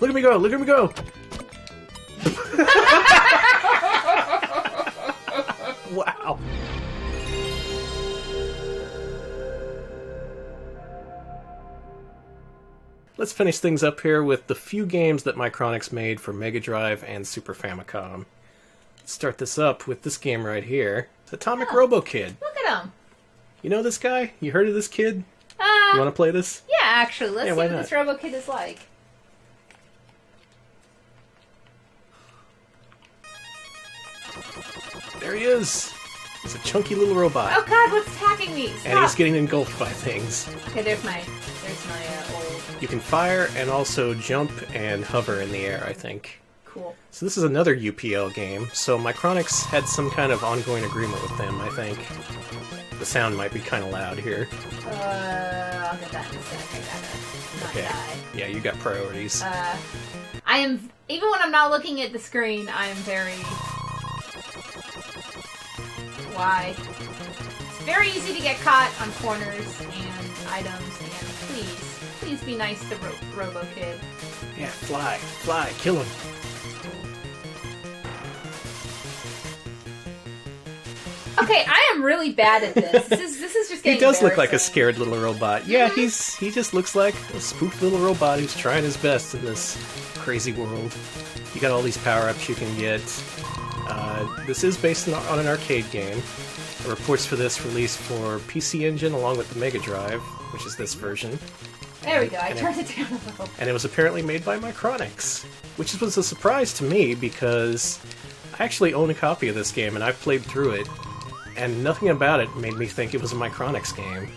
Look at me go! Look at me go! Wow. Let's finish things up here with the few games that Micronics made for Mega Drive and Super Famicom. Let's start this up with this game right here. It's Atomic Robo-Kid. Look at him. You know this guy? You heard of this kid? You want to play this? Yeah, actually. Let's see what not? this Robo-Kid is like. There he is! He's a chunky little robot. Oh god, what's attacking me? Stop. And he's getting engulfed by things. Okay, there's my old... You can fire and also jump and hover in the air, I think. Cool. So this is another UPL game, so Micronics had some kind of ongoing agreement with them, I think. The sound might be kind of loud here. I'll get that in a sec. I gotta not die. Yeah, you got priorities. I am... Even when I'm not looking at the screen, I am very... Why? It's very easy to get caught on corners and items, and please be nice to Robo-Kid. Yeah, fly, kill him. Okay, I am really bad at this. This is just getting He does look like a embarrassing. scared little robot. Yeah, he just looks like a spooked little robot who's trying his best in this crazy world. You got all these power-ups you can get. This is based on an arcade game. The reports for this released for PC Engine along with the Mega Drive, which is this version. There we go, I turned it down a little. And it was apparently made by Micronics, which was a surprise to me because I actually own a copy of this game and I've played through it, and nothing about it made me think it was a Micronics game.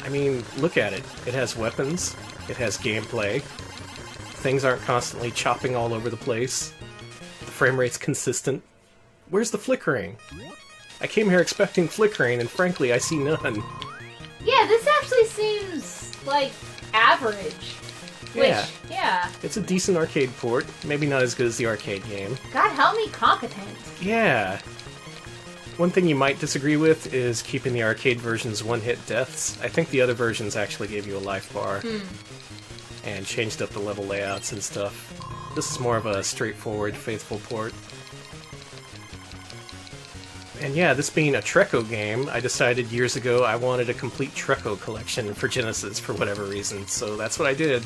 I mean, look at it. It has weapons, it has gameplay, things aren't constantly chopping all over the place, the frame rate's consistent. Where's the flickering? I came here expecting flickering, and frankly, I see none. Yeah, this actually seems, like, average. Yeah. Which, yeah. It's a decent arcade port, maybe not as good as the arcade game. God help me, competent. Yeah. One thing you might disagree with is keeping the arcade version's one-hit deaths. I think the other versions actually gave you a life bar. And changed up the level layouts and stuff. This is more of a straightforward, faithful port. And yeah, this being a Treco game, I decided years ago I wanted a complete Treco collection for Genesis for whatever reason, so that's what I did.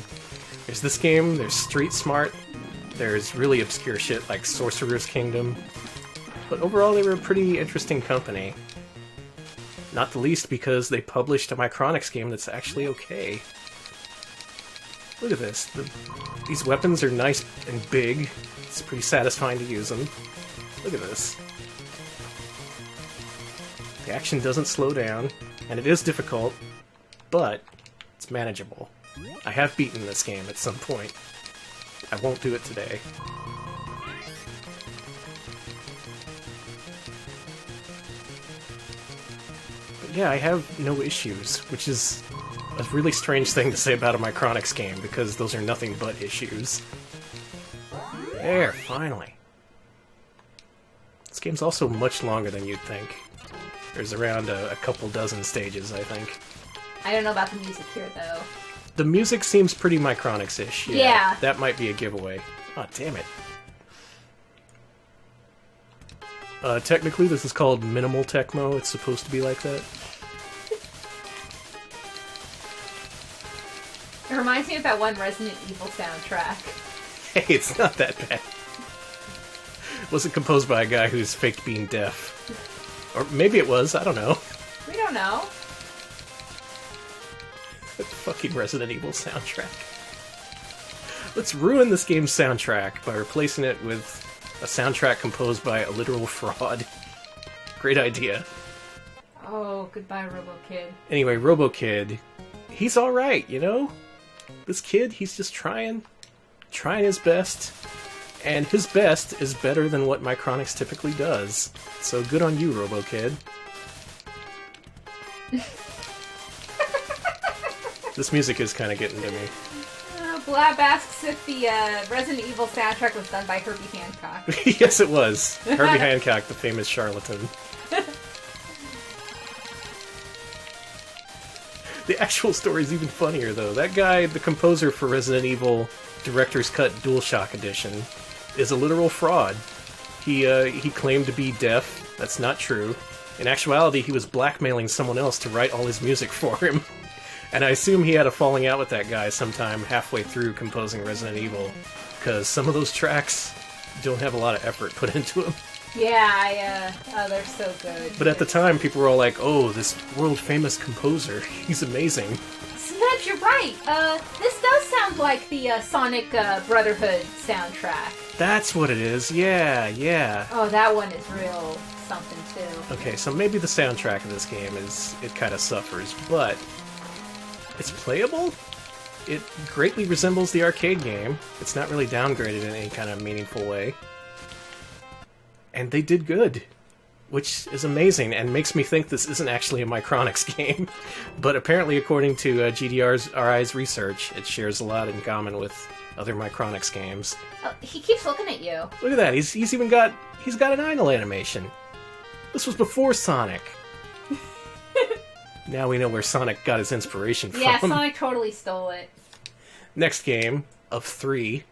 There's this game, there's Street Smart, there's really obscure shit like Sorcerer's Kingdom, but overall they were a pretty interesting company. Not the least because they published a Micronics game that's actually okay. Look at this. These weapons are nice and big. It's pretty satisfying to use them. Look at this. The action doesn't slow down, and it is difficult, but it's manageable. I have beaten this game at some point. I won't do it today. But yeah, I have no issues, which is a really strange thing to say about a Micronics game, because those are nothing but issues. There, finally. This game's also much longer than you'd think. There's around a couple dozen stages, I think. I don't know about the music here, though. The music seems pretty Micronics-ish. Yeah. That might be a giveaway. Oh, damn it. Technically, this is called Minimal Tecmo. It's supposed to be like that. It reminds me of that one Resident Evil soundtrack. Hey, it's not that bad. It wasn't composed by a guy who's faked being deaf. Or maybe it was, I don't know. We don't know. That fucking Resident Evil soundtrack. Let's ruin this game's soundtrack by replacing it with a soundtrack composed by a literal fraud. Great idea. Oh, goodbye, Robo-Kid. Anyway, Robo-Kid, he's alright, you know? This kid, he's just trying his best. And his best is better than what Micronics typically does. So good on you, Robo-Kid. This music is kind of getting to me. Blab asks if the Resident Evil soundtrack was done by Herbie Hancock. Yes, it was. Herbie Hancock, the famous charlatan. The actual story is even funnier, though. That guy, the composer for Resident Evil Director's Cut DualShock Edition, is a literal fraud. He claimed to be deaf. That's not true. In actuality, he was blackmailing someone else to write all his music for him. And I assume he had a falling out with that guy sometime halfway through composing Resident Evil, because some of those tracks don't have a lot of effort put into them. Yeah, they're so good. But at the time, people were all like, oh, this world-famous composer, he's amazing. Snipes, you're right. This does sound like the Sonic Brotherhood soundtrack. That's what it is, yeah. Oh, that one is real something, too. Okay, so maybe the soundtrack of this game it kind of suffers, but it's playable. It greatly resembles the arcade game. It's not really downgraded in any kind of meaningful way. And they did good, which is amazing and makes me think this isn't actually a Micronics game. But apparently, according to GDR's research, it shares a lot in common with other Micronics games. Oh, he keeps looking at you. Look at that, he's even got an idle animation. This was before Sonic. Now we know where Sonic got his inspiration from. Yeah, Sonic totally stole it. Next game, of 3.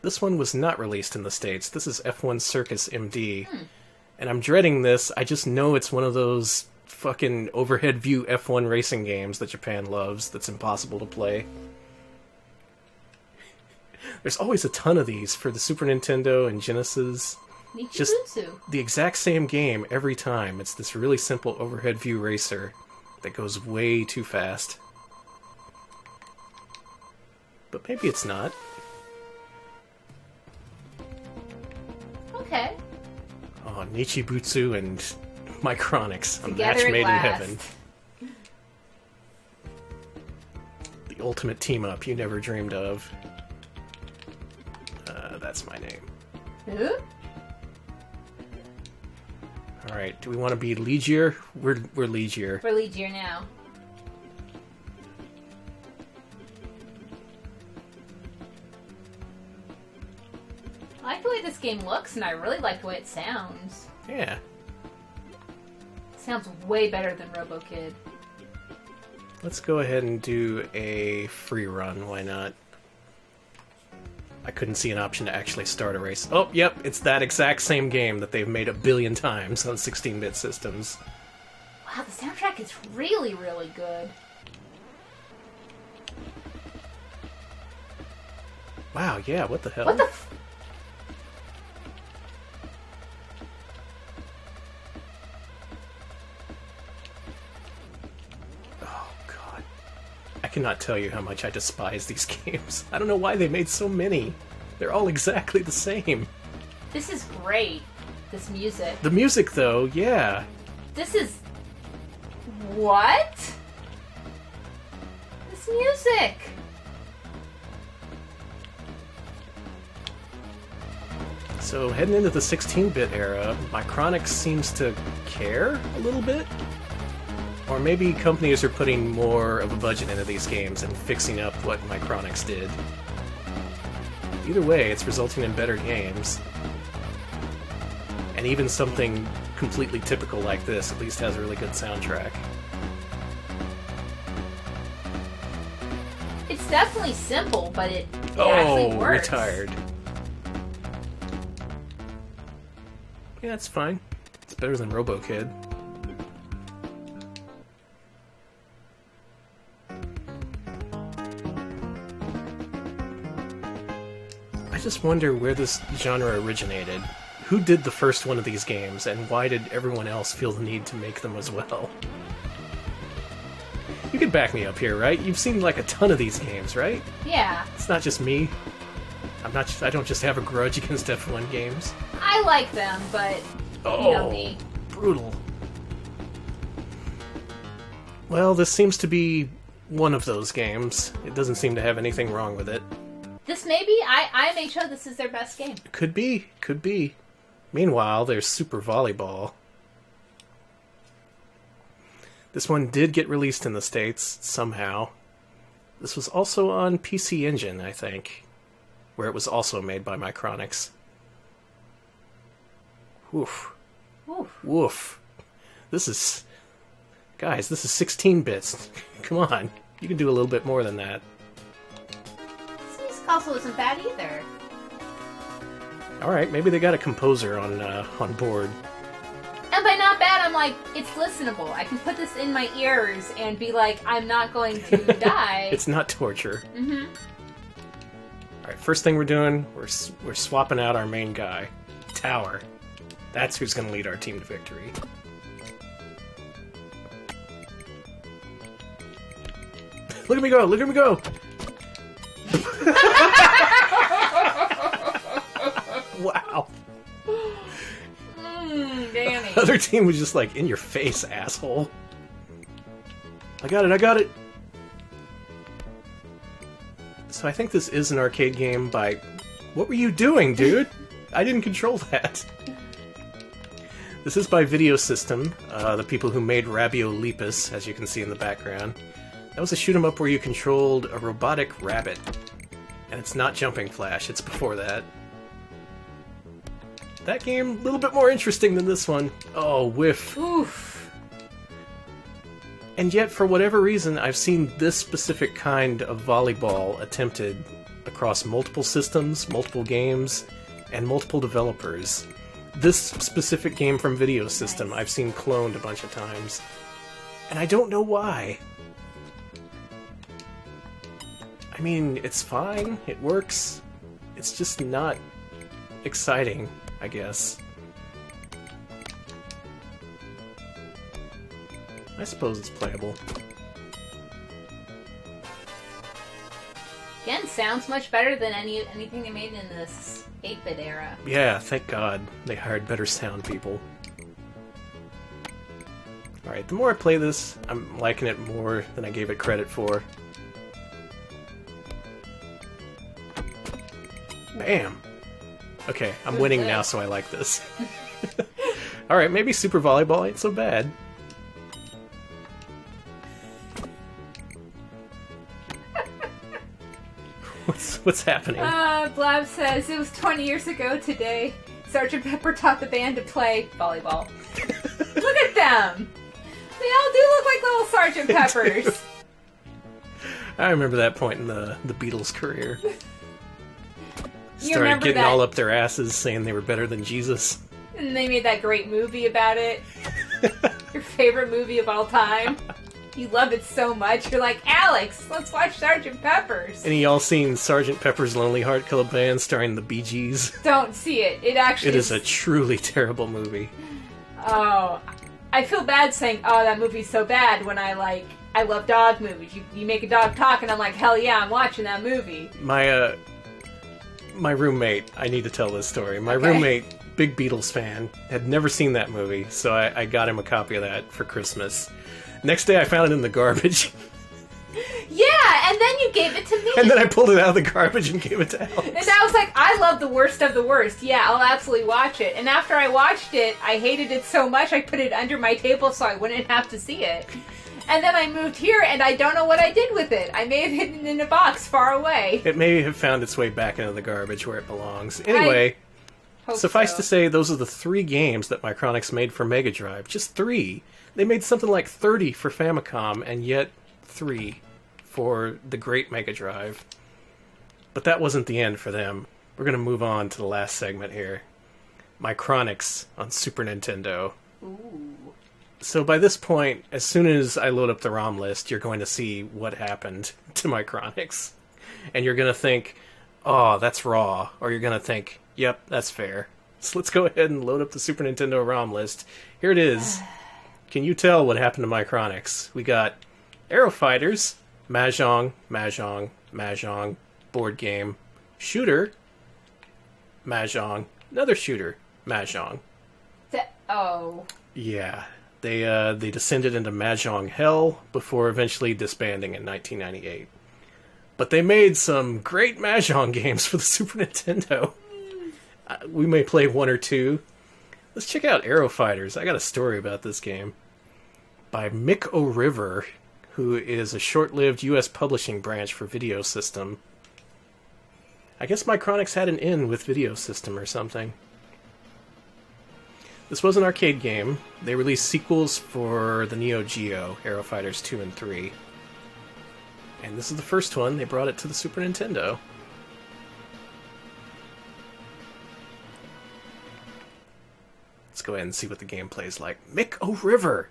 This one was not released in the States. This is F1 Circus MD. And I'm dreading this. I just know it's one of those fucking overhead view F1 racing games that Japan loves that's impossible to play. There's always a ton of these for the Super Nintendo and Genesis. Just the exact same game every time. It's this really simple overhead view racer that goes way too fast. But maybe it's not. Okay. Oh, Nichibutsu and Micronics. A match Together made in at heaven. last. The ultimate team-up you never dreamed of. That's my name. Who? Alright, do we want to be Ligier? We're Ligier. We're Ligier now. I like the way this game looks, and I really like the way it sounds. Yeah. It sounds way better than Robo-Kid. Let's go ahead and do a free run, why not? I couldn't see an option to actually start a race. Oh, yep, it's that exact same game that they've made a billion times on 16-bit systems. Wow, the soundtrack is really, really good. Wow, yeah, what the hell? What the Oh, God. I cannot tell you how much I despise these games. I don't know why they made so many. They're all exactly the same. This is great. This music. The music, though, yeah. This is... What? This music! So, heading into the 16-bit era, Micronics seems to care a little bit? Or maybe companies are putting more of a budget into these games and fixing up what Micronics did. Either way, it's resulting in better games. And even something completely typical like this at least has a really good soundtrack. It's definitely simple, but it actually works. Retired. Yeah, it's fine. It's better than Robo-Kid. I just wonder where this genre originated. Who did the first one of these games, and why did everyone else feel the need to make them as well? You can back me up here, right? You've seen like a ton of these games, right? Yeah. It's not just me. I don't just have a grudge against F1 games. I like them, but you know me. Brutal. Well, this seems to be one of those games. It doesn't seem to have anything wrong with it. This may be, I made sure this is their best game. Could be. Meanwhile, there's Super Volleyball. This one did get released in the States, somehow. This was also on PC Engine, I think, where it was also made by Micronics. Woof. Oof. Woof. This Guys, this is 16 bits. Come on, you can do a little bit more than that. This music also isn't bad either. Alright, maybe they got a composer on board. And by not bad, I'm like, it's listenable. I can put this in my ears and be like, I'm not going to die. It's not torture. Mm-hmm. Alright, first thing we're doing, we're swapping out our main guy. Tower. That's who's going to lead our team to victory. Look at me go! Look at me go! Wow. Danny. The other team was just like, in your face, asshole. I got it, I got it! So I think this is an arcade game by... What were you doing, dude? I didn't control that. This is by Video System, the people who made Rabio Lepus, as you can see in the background. That was a shoot-'em-up where you controlled a robotic rabbit. And it's not Jumping Flash, it's before that. That game, a little bit more interesting than this one. Oh, whiff. Oof. And yet, for whatever reason, I've seen this specific kind of volleyball attempted across multiple systems, multiple games, and multiple developers. This specific game from Video System I've seen cloned a bunch of times. And I don't know why. I mean, it's fine, it works. It's just not exciting, I guess. I suppose it's playable. Again, sounds much better than anything they made in this 8-bit era. Yeah, thank God they hired better sound people. Alright, the more I play this, I'm liking it more than I gave it credit for. Bam! Okay, I'm winning now, so I like this. Alright, maybe Super Volleyball ain't so bad. What's happening? Blab says, it was 20 years ago today. Sergeant Pepper taught the band to play volleyball. Look at them! They all do look like little Sergeant Peppers. I remember that point in the Beatles' career. You Started remember getting that? all up their asses, saying they were better than Jesus. And they made that great movie about it. Your favorite movie of all time. You love it so much. You're like, Alex, let's watch Sergeant Pepper's. Any y'all seen Sgt. Pepper's Lonely Heart Club Band starring the Bee Gees? Don't see it. It actually It is a truly terrible movie. Oh, I feel bad saying, oh, that movie's so bad when I love dog movies. You make a dog talk and I'm like, hell yeah, I'm watching that movie. My roommate, I need to tell this story. My Okay. roommate, big Beatles fan, had never seen that movie, so I got him a copy of that for Christmas. Next day I found it in the garbage. Yeah, and then you gave it to me. And then I pulled it out of the garbage and gave it to Alex. And I was like, I love the worst of the worst. Yeah, I'll absolutely watch it. And after I watched it, I hated it so much I put it under my table so I wouldn't have to see it. And then I moved here and I don't know what I did with it. I may have hidden it in a box far away. It may have found its way back into the garbage where it belongs. Anyway, Hope suffice so. to say, those are the 3 games that Micronics made for Mega Drive. Just 3. They made something like 30 for Famicom, and yet 3 for the great Mega Drive. But that wasn't the end for them. We're going to move on to the last segment here. Micronics on Super Nintendo. Ooh. So by this point, as soon as I load up the ROM list, you're going to see what happened to Micronics. And you're going to think, oh, that's raw. Or you're going to think, yep, that's fair. So let's go ahead and load up the Super Nintendo ROM list. Here it is. Can you tell what happened to Micronics? We got Aero Fighters, Mahjong, Mahjong, Mahjong, board game, shooter, Mahjong, another shooter, Mahjong. Oh. Yeah, they descended into Mahjong hell before eventually disbanding in 1998. But they made some great Mahjong games for the Super Nintendo. We may play 1 or 2. Let's check out Aero Fighters. I got a story about this game. By Mick O'River, who is a short-lived U.S. publishing branch for Video System. I guess Micronics had an in with Video System or something. This was an arcade game. They released sequels for the Neo Geo, Aero Fighters 2 and 3. And this is the first one. They brought it to the Super Nintendo. Let's go ahead and see what the gameplay is like. Mick O'River!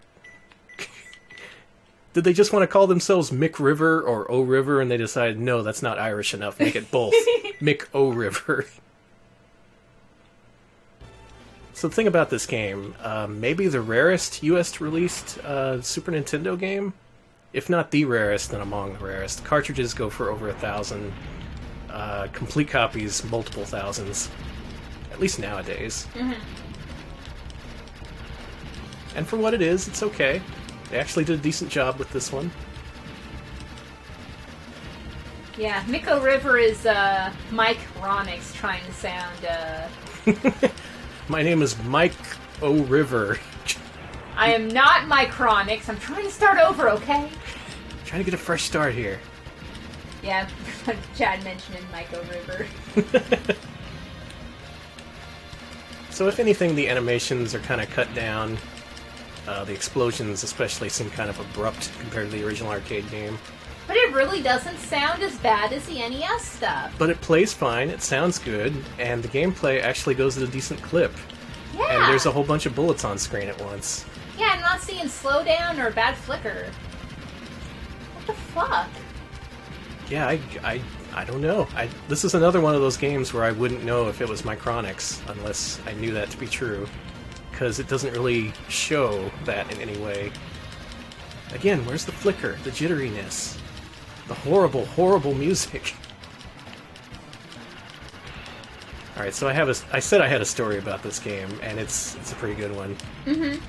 Did they just want to call themselves Mick River or O-River, and they decided, no, that's not Irish enough, make it both. Mick O'River. So the thing about this game, maybe the rarest US-released Super Nintendo game? If not the rarest, then among the rarest. Cartridges go for over 1,000. Complete copies, multiple thousands. At least nowadays. Mm-hmm. And for what it is, it's okay. They actually did a decent job with this one. Yeah, Miko River is Micronics trying to sound... My name is Mike O'River. I am not Micronics. I'm trying to start over, okay? Trying to get a fresh start here. Yeah, Chad mentioned Mike O'River. So if anything, the animations are kind of cut down. The explosions especially seem kind of abrupt compared to the original arcade game. But it really doesn't sound as bad as the NES stuff. But it plays fine, it sounds good, and the gameplay actually goes at a decent clip. Yeah. And there's a whole bunch of bullets on screen at once. Yeah, I'm not seeing slowdown or bad flicker. What the fuck? Yeah, I don't know. This is another one of those games where I wouldn't know if it was Micronics unless I knew that to be true. Because it doesn't really show that in any way. Again, where's the flicker, the jitteriness, the horrible, horrible music? Alright, so I said I had a story about this game, and it's a pretty good one. Mm-hmm. It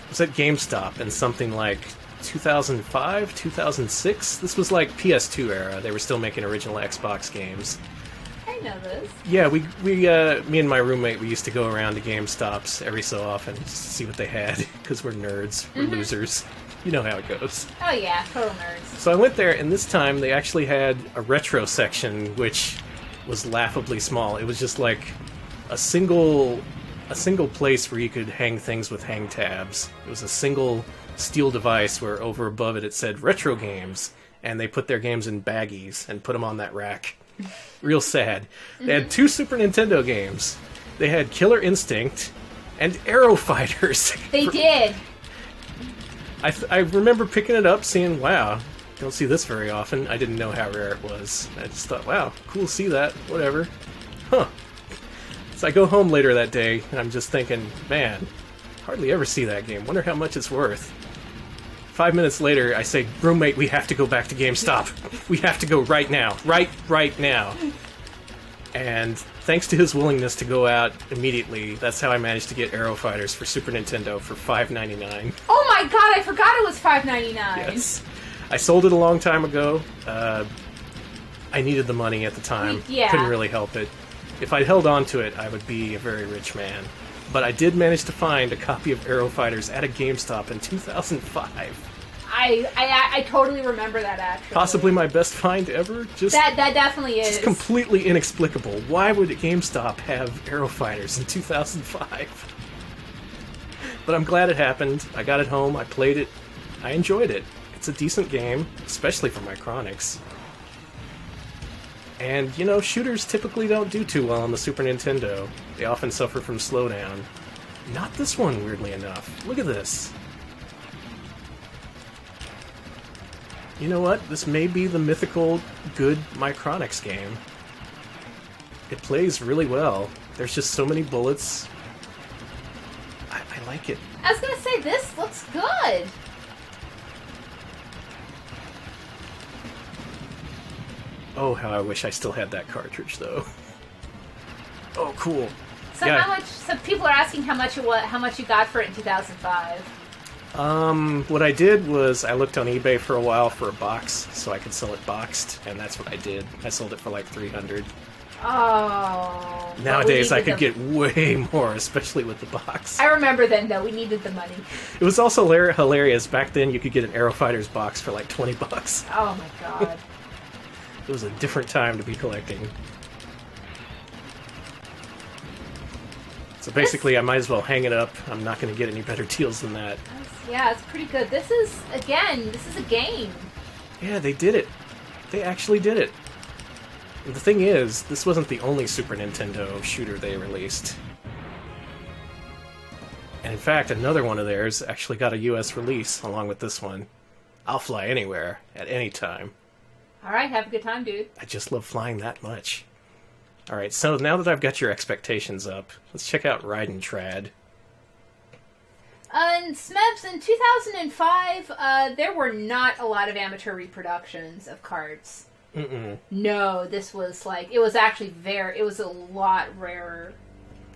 was at GameStop in something like 2005, 2006? This was like PS2 era. They were still making original Xbox games. I know this. Yeah, me and my roommate, we used to go around to GameStops every so often just to see what they had, because we're nerds, we're losers. You know how it goes. Oh yeah, total nerds. So I went there, and this time they actually had a retro section, which was laughably small. It was just like a single place where you could hang things with hang tabs. It was a single steel device where over above it said retro games, and they put their games in baggies and put them on that rack. Real sad. They had 2 Super Nintendo games. They had Killer Instinct and Aero Fighters. They did. I remember picking it up, seeing, wow, don't see this very often. I didn't know how rare it was. I just thought, wow, cool to see that. Whatever. Huh. So I go home later that day, and I'm just thinking, man, hardly ever see that game. Wonder how much it's worth. 5 minutes later, I say, roommate, we have to go back to GameStop. We have to go right now. Right now. And thanks to his willingness to go out immediately, that's how I managed to get Aero Fighters for Super Nintendo for $5.99. Oh my god, I forgot it was $5.99. Yes. I sold it a long time ago. I needed the money at the time. Yeah. Couldn't really help it. If I'd held on to it, I would be a very rich man. But I did manage to find a copy of Aero Fighters at a GameStop in 2005. I totally remember that, actually. Possibly my best find ever. That definitely is. Just completely inexplicable. Why would a GameStop have Aero Fighters in 2005? But I'm glad it happened. I got it home. I played it. I enjoyed it. It's a decent game, especially for Micronics. And, you know, shooters typically don't do too well on the Super Nintendo. They often suffer from slowdown. Not this one, weirdly enough. Look at this. You know what? This may be the mythical good Micronics game. It plays really well. There's just so many bullets. I like it. I was gonna say, this looks good. Oh, how I wish I still had that cartridge, though. Oh, cool. So yeah. how much? So people are asking how much you got for it in 2005. What I did was I looked on eBay for a while for a box, so I could sell it boxed, and that's what I did. I sold it for like $300. Oh. Nowadays I could get way more, especially with the box. I remember then, though. We needed the money. It was also hilarious. Back then you could get an Aero Fighters box for like $20. Oh my god. It was a different time to be collecting. So basically, I might as well hang it up. I'm not going to get any better deals than that. Yeah, it's pretty good. This is a game. Yeah, they did it. They actually did it. And the thing is, this wasn't the only Super Nintendo shooter they released. And in fact, another one of theirs actually got a US release along with this one. I'll fly anywhere, at any time. Alright, have a good time, dude. I just love flying that much. Alright, so now that I've got your expectations up, let's check out Raiden Trad. In SMEBs in 2005, there were not a lot of amateur reproductions of cards. Mm-mm. No, this was it was actually it was a lot rarer.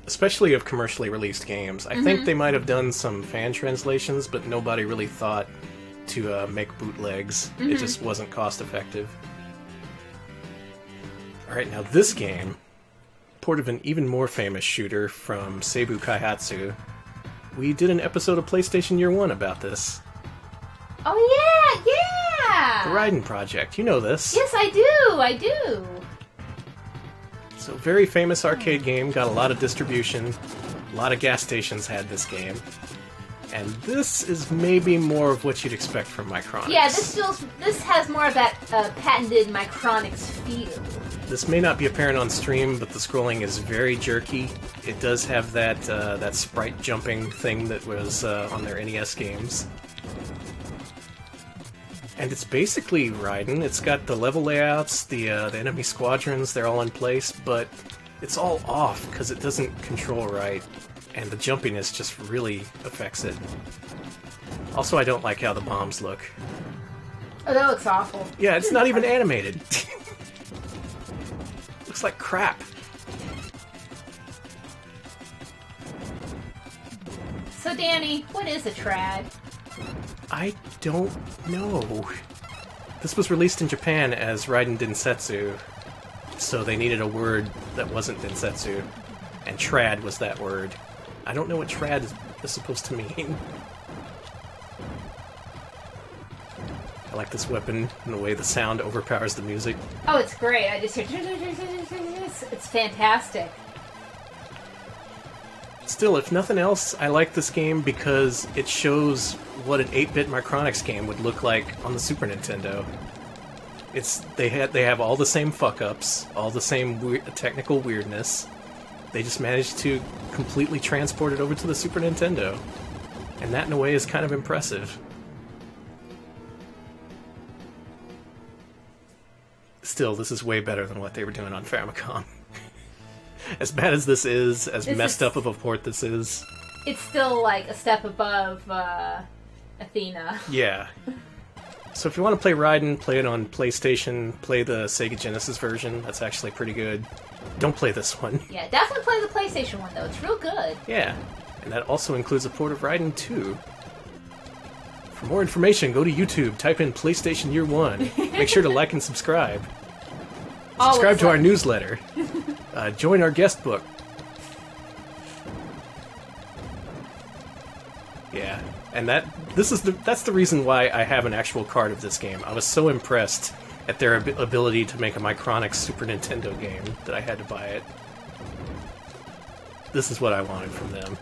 Especially of commercially released games. I think they might have done some fan translations, but nobody really thought to make bootlegs. It just wasn't cost effective. Alright, now this game, port of an even more famous shooter from Seibu Kaihatsu. We did an episode of PlayStation Year 1 about this. Oh yeah! The Raiden Project, you know this. Yes, I do! So, very famous arcade game, got a lot of distribution. A lot of gas stations had this game. And this is maybe more of what you'd expect from Micronics. Yeah, this has more of that patented Micronics feel. This may not be apparent on stream, but the scrolling is very jerky. It does have that sprite jumping thing that was on their NES games. And it's basically Raiden. It's got the level layouts, the enemy squadrons, they're all in place, but it's all off because it doesn't control right, and the jumpiness just really affects it. Also, I don't like how the bombs look. Oh, that looks awful. Yeah, it's not even animated. Looks like crap. So, Danny, what is a trad? I don't know. This was released in Japan as Raiden Densetsu, so they needed a word that wasn't Densetsu, and trad was that word. I don't know what trad is supposed to mean. I like this weapon and the way the sound overpowers the music. Oh, it's great. I just hear... It's fantastic. Still, if nothing else, I like this game because it shows what an 8-bit Micronics game would look like on the Super Nintendo. They have all the same fuck-ups, all the same technical weirdness. They just managed to completely transport it over to the Super Nintendo. And that, in a way, is kind of impressive. Still, this is way better than what they were doing on Famicom. As bad as this is, as messed up of a port this is... It's still, like, a step above, Athena. Yeah. So if you want to play Raiden, play it on PlayStation, play the Sega Genesis version. That's actually pretty good. Don't play this one. Yeah, definitely play the PlayStation one, though. It's real good. Yeah. And that also includes a port of Raiden 2. For more information, go to YouTube, type in PlayStation Year 1. Make sure to like and subscribe. Subscribe to our newsletter. Join our guest book. Yeah, and that's the reason why I have an actual card of this game. I was so impressed at their ability to make a Micronics Super Nintendo game that I had to buy it. This is what I wanted from them.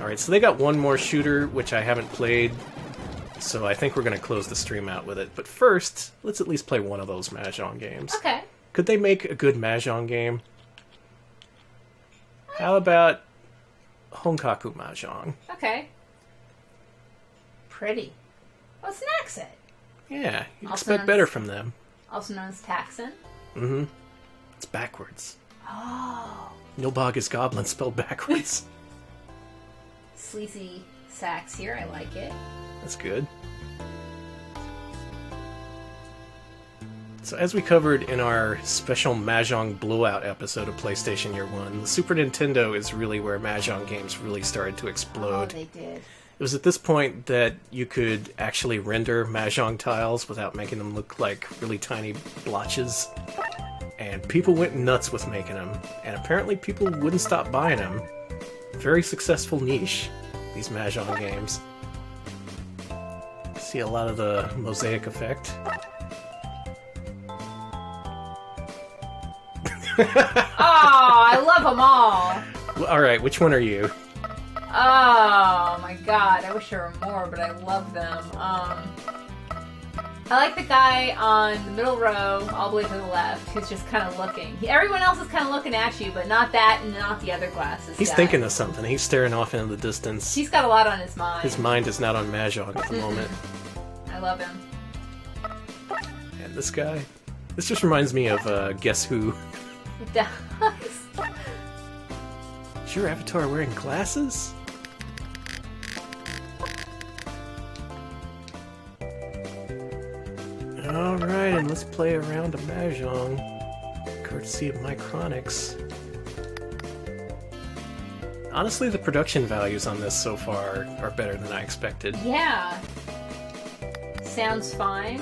Alright, so they got one more shooter, which I haven't played, so I think we're going to close the stream out with it. But first, let's at least play one of those Mahjong games. Okay. Could they make a good Mahjong game? How about Honkaku Mahjong? Okay. Pretty. What's an accent? Yeah, you'd expect better from them. Also known as Taxon? Mm-hmm. It's backwards. Oh. Nilbog is goblin spelled backwards. Sleazy sax here, I like it. That's good. So as we covered in our special Mahjong blowout episode of PlayStation Year 1, the Super Nintendo is really where Mahjong games really started to explode. Oh, they did. It was at this point that you could actually render Mahjong tiles without making them look like really tiny blotches. And people went nuts with making them. And apparently people wouldn't stop buying them. Very successful niche, these Mahjong games. See a lot of the mosaic effect. Oh, I love them all. Well, alright, which one are you? Oh my god, I wish there were more, but I love them. I like the guy on the middle row, all the way to the left, who's just kind of looking. Everyone else is kind of looking at you, but not that and not the other glasses He's guy. thinking of something. He's staring off into the distance. He's got a lot on his mind. His mind is not on Mahjong at the moment. I love him. And this guy? This just reminds me of Guess Who. It does. Is your avatar wearing glasses? Alright, and let's play a round of Mahjong, courtesy of Micronics. Honestly, the production values on this so far are better than I expected. Yeah. Sounds fine.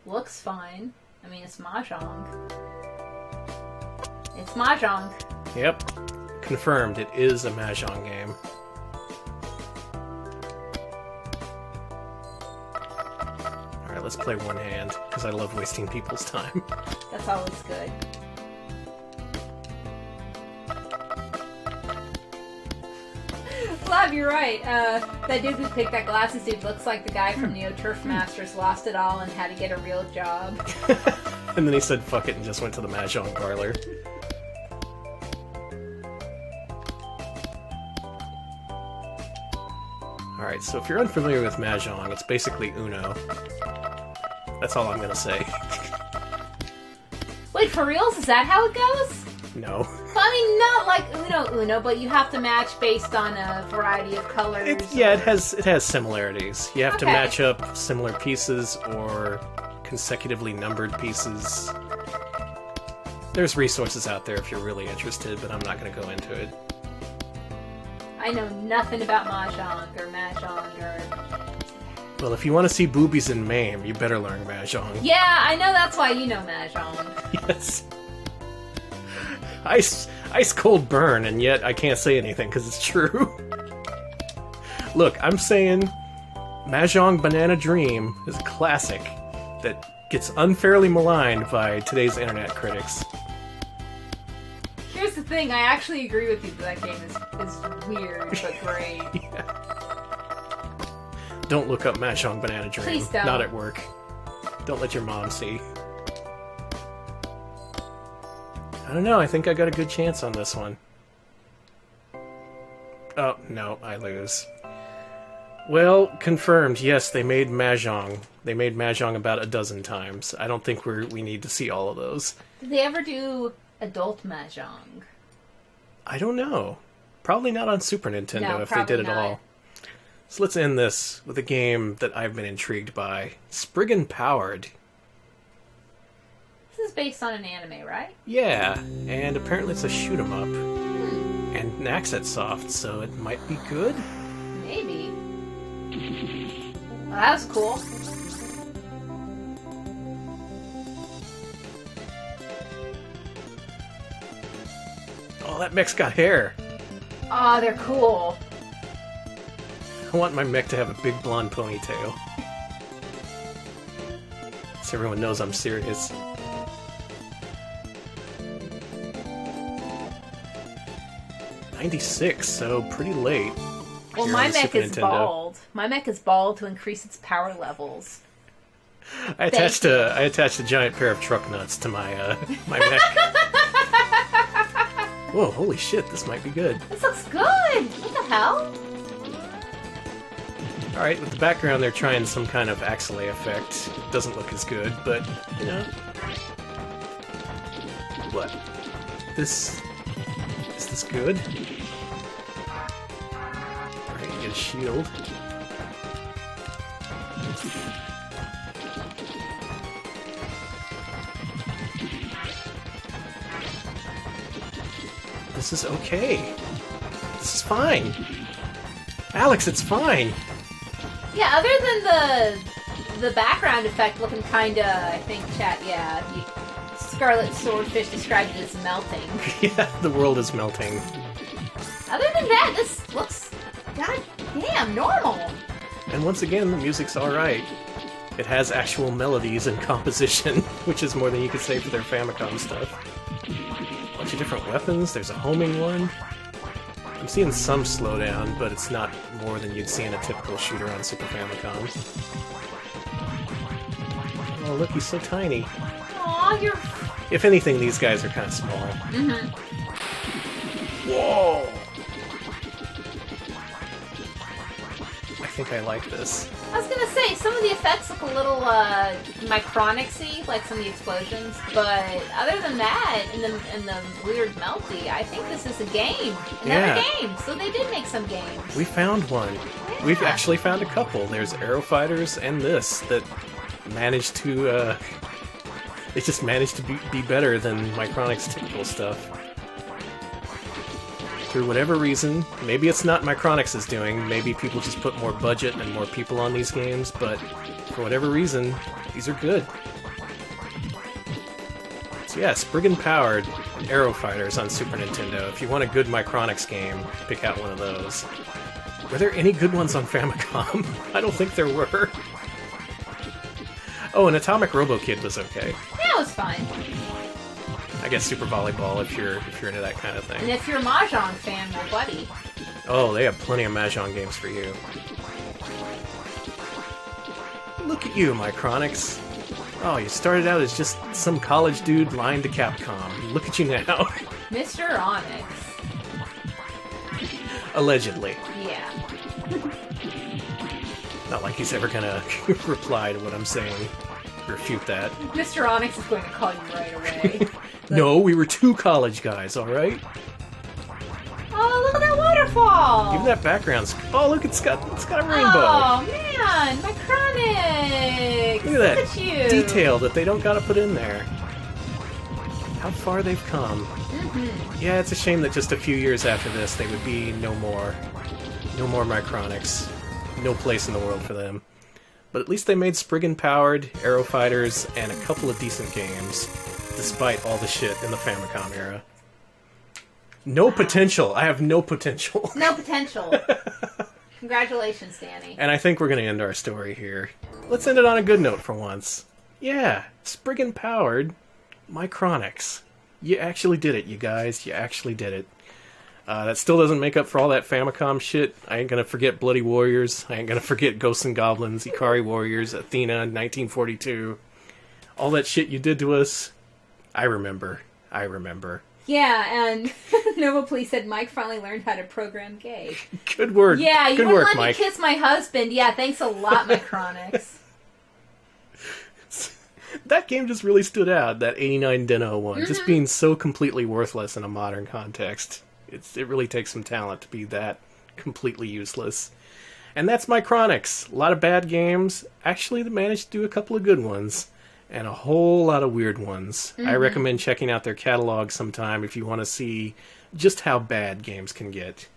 Looks fine. I mean, it's Mahjong. It's Mahjong. Yep. Confirmed, it is a Mahjong game. Alright, let's play one hand, because I love wasting people's time. That's always good. Love, you're right. That dude who picked that glasses dude looks like the guy from Neo Turf Masters, lost it all and had to get a real job. And then he said fuck it and just went to the Mahjong parlor. Alright, so if you're unfamiliar with Mahjong, it's basically Uno. That's all I'm gonna say. Wait, for reals? Is that how it goes? No. I mean, not like Uno, but you have to match based on a variety of colors. It has similarities. You have to match up similar pieces or consecutively numbered pieces. There's resources out there if you're really interested, but I'm not going to go into it. I know nothing about Mahjong or Mahjong or... Well, if you want to see boobies and maim, you better learn Mahjong. Yeah, I know that's why you know Mahjong. Yes. Ice cold burn, and yet I can't say anything because it's true. Look, I'm saying Mahjong Banana Dream is a classic that gets unfairly maligned by today's internet critics. Here's the thing, I actually agree with you that game is weird, but great. Yeah. Don't look up Mahjong Banana Dream. Please don't. Not at work. Don't let your mom see. I don't know, I think I got a good chance on this one. Oh, no, I lose. Well, confirmed, yes, they made Mahjong. They made Mahjong about a dozen times. I don't think we need to see all of those. Did they ever do adult Mahjong? I don't know. Probably not on Super Nintendo No, if they did it not. all. So let's end this with a game that I've been intrigued by. Spriggan Powered. This is based on an anime, right? Yeah, and apparently it's a shoot-'em-up. And Nax at Soft, so it might be good? Maybe. Well, that was cool. Oh, that mech's got hair. Oh, they're cool. I want my mech to have a big blonde ponytail. So everyone knows I'm serious. '96, so pretty late. Well, here my on the mech Super is Nintendo. bald. My mech is bald to increase its power levels. I attached a giant pair of truck nuts to my my mech. Whoa, holy shit, this might be good. This looks good! What the hell? Alright, with the background they're trying some kind of axle effect. It doesn't look as good, but, you know. What? Is this good? Alright, you get a shield. This is okay. This is fine. Alex, it's fine. Yeah, other than the background effect looking kinda, I think, chat, yeah, the Scarlet Swordfish described it as melting. Yeah, the world is melting. Other than that, this looks, god damn, normal. And once again, the music's alright. It has actual melodies and composition, which is more than you could say for their Famicom stuff. A bunch of different weapons, there's a homing one. I'm seeing some slowdown, but it's not more than you'd see in a typical shooter on Super Famicom. Oh, look, he's so tiny. Aw, you're... If anything, these guys are kind of small. Mm-hmm. Whoa! I think I like this. I was gonna say, some of the effects look a little, Micronics-y, like some of the explosions, but other than that, and the weird melty, I think this is a game. Another game, so they did make some games. We found one. Yeah. We've actually found a couple. There's Aero Fighters and this that managed to, it just managed to be better than Micronics' typical stuff. Through whatever reason, maybe it's not Micronics' doing, maybe people just put more budget and more people on these games, but for whatever reason, these are good. So yeah, Spriggan Powered and Aero Fighters on Super Nintendo. If you want a good Micronics game, pick out one of those. Were there any good ones on Famicom? I don't think there were. Oh, and Atomic Robo-Kid was okay. Yeah, it was fine. I guess Super Volleyball if you're into that kind of thing. And if you're a Mahjong fan, my buddy. Oh, they have plenty of Mahjong games for you. Look at you, Micronics. Oh, you started out as just some college dude lying to Capcom. Look at you now. Mr. Onyx. Allegedly. Yeah. Not like he's ever gonna reply to what I'm saying. Refute that. Mr. Onyx is going to call you right away. No, we were two college guys, alright? Oh, look at that waterfall! Give that background. Oh, look, it's got a rainbow. Oh, man! Micronics! Look at that at you! detail that they don't gotta put in there. How far they've come. Mm-hmm. Yeah, it's a shame that just a few years after this, they would be no more. No more Micronics. No place in the world for them. But at least they made Spriggan Powered, Aero Fighters, and a couple of decent games, despite all the shit in the Famicom era. No potential. I have no potential. No potential. Congratulations, Danny. And I think we're going to end our story here. Let's end it on a good note for once. Yeah, Spriggan Powered, Micronics. You actually did it, you guys. You actually did it. That still doesn't make up for all that Famicom shit. I ain't gonna forget Bloody Warriors. I ain't gonna forget Ghosts and Goblins, Ikari Warriors, Athena, 1942. All that shit you did to us, I remember. I remember. Yeah, and Nova Police said Mike finally learned how to program gay. Good work. Yeah, you Good wouldn't work, let Mike. me kiss my husband. Yeah, thanks a lot, Micronics. That game just really stood out, that 89 Deno one. Just being so completely worthless in a modern context. It really takes some talent to be that completely useless. And that's Micronics. A lot of bad games. Actually, they managed to do a couple of good ones. And a whole lot of weird ones. I recommend checking out their catalog sometime if you want to see just how bad games can get.